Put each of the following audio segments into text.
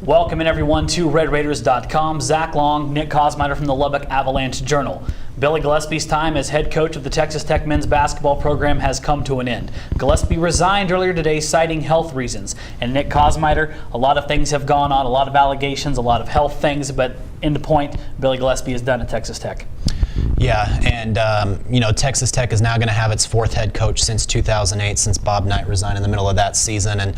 Welcome in everyone to RedRaiders.com. Zach Long, Nick Kosmider from the Lubbock Avalanche-Journal. Billy Gillispie's time as head coach of the Texas Tech men's basketball program has come to an end. Gillispie resigned earlier today citing health reasons. And Nick Kosmider, a lot of things have gone on, a lot of allegations, a lot of health things, but in the point, Billy Gillispie is done at Texas Tech. Yeah, and Texas Tech is now going to have its fourth head coach since 2008, since Bob Knight resigned in the middle of that season. And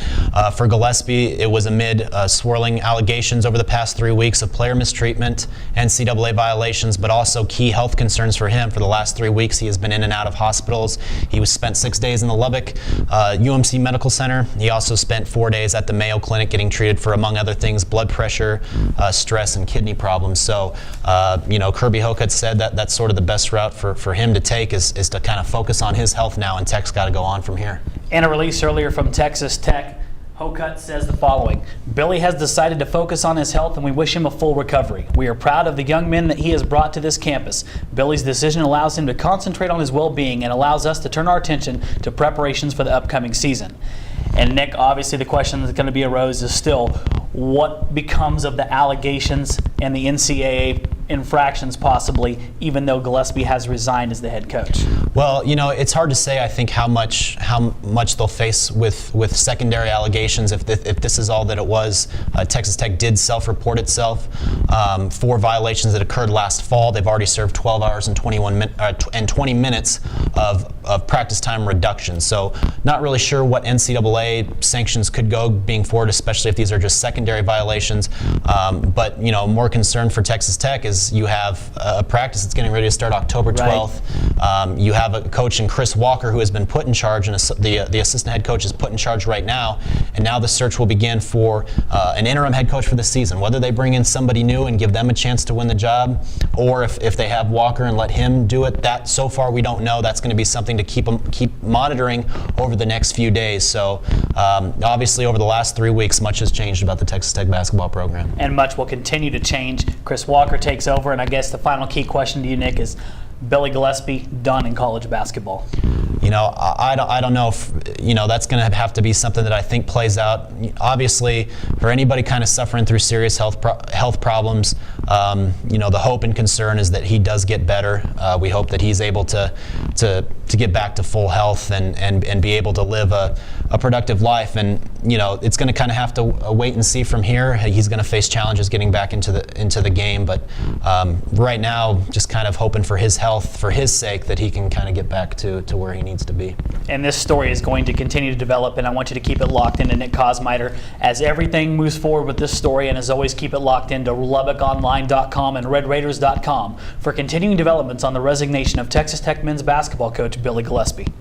for Gillispie, it was amid swirling allegations over the past 3 weeks of player mistreatment, NCAA violations, but also key health concerns for him. For the last 3 weeks, he has been in and out of hospitals. He was spent 6 days in the Lubbock UMC Medical Center. He also spent 4 days at the Mayo Clinic getting treated for, among other things, blood pressure, stress, and kidney problems. So, Kirby Hoke had said that that's sort of the best route for him to take is to kind of focus on his health now, and Tech's got to go on from here. In a release earlier from Texas Tech, Hocutt says the following: Billy has decided to focus on his health and we wish him a full recovery. We are proud of the young men that he has brought to this campus. Billy's decision allows him to concentrate on his well-being and allows us to turn our attention to preparations for the upcoming season. And Nick, obviously the question that's going to be arose is still, what becomes of the allegations and the NCAA infractions possibly, even though Gillispie has resigned as the head coach? Well, it's hard to say, I think, how much they'll face with secondary allegations if this is all that it was. Texas Tech did self-report itself for violations that occurred last fall. They've already served 12 hours and 20 minutes of practice time reduction. So not really sure what NCAA sanctions could go being forward, especially if these are just secondary violations. But more concerned for Texas Tech is you have a practice that's getting ready to start October 12th. Right. You have a coach in Chris Walker who has been put in charge, and the assistant head coach is put in charge right now. And now the search will begin for an interim head coach for the season. Whether they bring in somebody new and give them a chance to win the job, or if they have Walker and let him do it, that so far we don't know. That's going to be something to keep monitoring over the next few days. So obviously over the last 3 weeks, much has changed about the Texas Tech basketball program. And much will continue to change. Chris Walker takes over, and I guess the final key question to you, Nick, is Billy Gillispie done in college basketball? I don't know if that's going to have to be something that I think plays out. Obviously, for anybody kind of suffering through serious health problems, the hope and concern is that he does get better. We hope that he's able to get back to full health and be able to live a productive life. And it's going to kind of have to wait and see from here. He's going to face challenges getting back into the game, but right now, just kind of hoping for his health, for his sake, that he can kind of get back to where he needs to be. And this story is going to continue to develop, and I want you to keep it locked into Nick Kosmider as everything moves forward with this story. And as always, keep it locked into LubbockOnline.com and RedRaiders.com for continuing developments on the resignation of Texas Tech men's basketball coach Billy Gillispie.